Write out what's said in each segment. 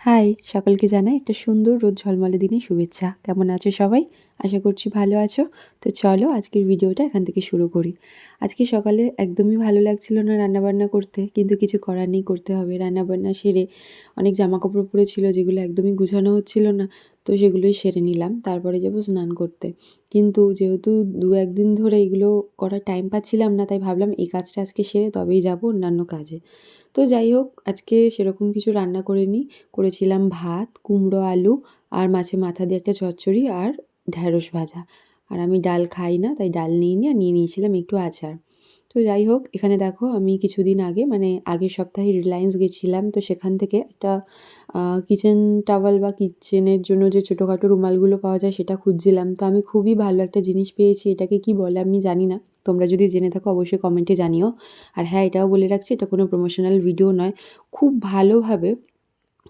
High! সকলকে জানাই একটা সুন্দর রোদ ঝলমলে দিনের শুভেচ্ছা। কেমন আছো সবাই? আশা করছি ভালো আছো। তো চলো আজকের ভিডিওটা এখান থেকে শুরু করি। আজকে সকালে একদমই ভালো লাগছিল না রান্নাবান্না করতে, কিন্তু কিছু করার নেই, করতে হবে। রান্নাবান্না সেরে অনেক জামাকাপড় পড়েছিল যেগুলো একদমই গুছানো হচ্ছিল না, তো সেগুলোই সেরে নিলাম। তারপরে যাবো স্নান করতে। কিন্তু যেহেতু ২-১ দিন ধরে এগুলো করার টাইম পাচ্ছিলাম না, তাই ভাবলাম এই কাজটা আজকে সেরে তবেই যাবো অন্যান্য কাজে। তো যাই হোক, আজকে সেরকম কিছু রান্না করিনি। করেছিলাম ভাত, কুমড়ো, আলু আর মাছের মাথা দিয়ে একটা চচ্চড়ি আর ঢ্যাঁড়স ভাজা। আর আমি ডাল খাই না, তাই ডাল নিইনি, আর নিয়ে নিয়েছিলাম একটু আচার। তো যাই হোক, এখানে দেখো আমি কিছুদিন আগে মানে আগের সপ্তাহে রিলায়েন্স গেছিলাম। তো সেখান থেকে একটা কিচেন টাওয়েল বা কিচেনের জন্য যে ছোটোখাটো রুমালগুলো পাওয়া যায় সেটা খুঁজছিলাম। তো আমি খুবই ভালো একটা জিনিস পেয়েছি। এটাকে কি বলে আমি জানি না। তোমরা যদি জেনে থাকো অবশ্যই কমেন্টে জানিও। আর হ্যাঁ, এটাও বলে রাখছি, এটা কোনো প্রমোশনাল ভিডিও নয়। খুব ভালোভাবে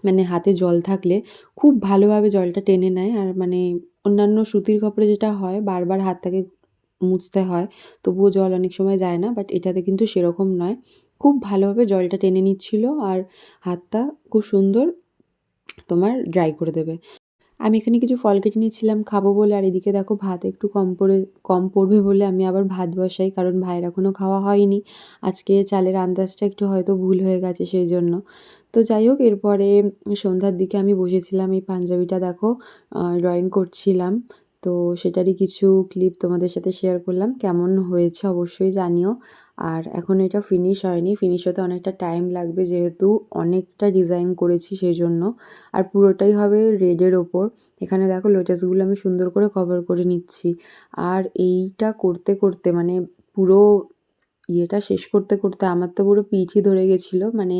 মানে হাতে জল থাকলে খুব ভালোভাবে জলটা টেনে নেয়। আর মানে অন্যান্য সুতির কাপড়ে যেটা হয় বারবার হাতটাকে মুছতে হয়, তবুও জল অনেক সময় যায় না, বাট এটাতে কিন্তু সেরকম নয়। খুব ভালোভাবে জলটা টেনে নিচ্ছিল আর হাতটা খুব সুন্দর তোমার ড্রাই করে দেবে। আমি এখানে কিছু ফল কেটে নিয়েছিলাম খাবো বলে, আর এদিকে দেখো ভাত একটু কম পড়বে বলে আমি আবার ভাত বসাই, কারণ ভাইয়ের এখনও খাওয়া হয়নি। আজকে চালের আন্দাজটা একটু হয়তো ভুল হয়ে গেছে সেই জন্য। তো যাই হোক, এরপরে সন্ধ্যার দিকে আমি বসেছিলাম, এই পাঞ্জাবিটা দেখো ড্রয়িং করছিলাম। তো সেটারই কিছু ক্লিপ তোমাদের সাথে শেয়ার করলাম। কেমন হয়েছে অবশ্যই জানিও। আর এখনও এটা ফিনিশ হয়নি, ফিনিশ হতে অনেকটা টাইম লাগবে যেহেতু অনেকটা ডিজাইন করেছি সেই জন্য। আর পুরোটাই হবে রেডের ওপর। এখানে দেখো লোটাসগুলো আমি সুন্দর করে কভার করে নিচ্ছি। আর এইটা করতে করতে মানে পুরো ইয়েটা শেষ করতে করতে আমার তো পুরো পিঠই ধরে গেছিলো। মানে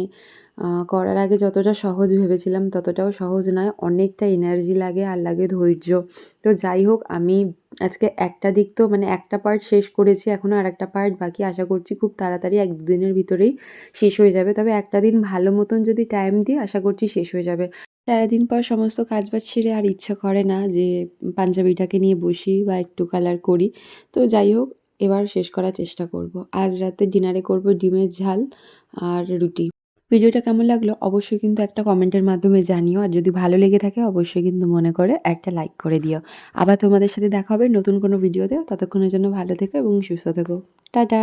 করার আগে যতটা সহজ ভেবেছিলাম ততটাও সহজ নয়, অনেকটা এনার্জি লাগে আর লাগে ধৈর্য। তো যাই হোক, আমি আজকে একটা দিক তো মানে একটা পার্ট শেষ করেছি, এখনও আরেকটা পার্ট বাকি। আশা করছি খুব তাড়াতাড়ি ১-২ দিনের ভিতরেই শেষ হয়ে যাবে। তবে একটা দিন ভালো মতন যদি টাইম দিই আশা করছি শেষ হয়ে যাবে। সারাদিন পর সমস্ত কাজবাজ ছেড়ে আর ইচ্ছা করে না যে পাঞ্জাবিটাকে নিয়ে বসি বা একটু কালার করি। তো যাই হোক, এবার শেষ করার চেষ্টা করব। আজ রাতে ডিনারে করব ডিমের ঝাল আর রুটি। ভিডিওটা কেমন লাগলো অবশ্যই কিন্তু একটা কমেন্টের মাধ্যমে জানিও। আর যদি ভালো লেগে থাকে অবশ্যই কিন্তু মনে করে একটা লাইক করে দিও। আবার তোমাদের সাথে দেখা হবে নতুন কোনো ভিডিওতে। ততক্ষণের জন্য ভালো থেকো এবং সুস্থ থেকো। টাটা!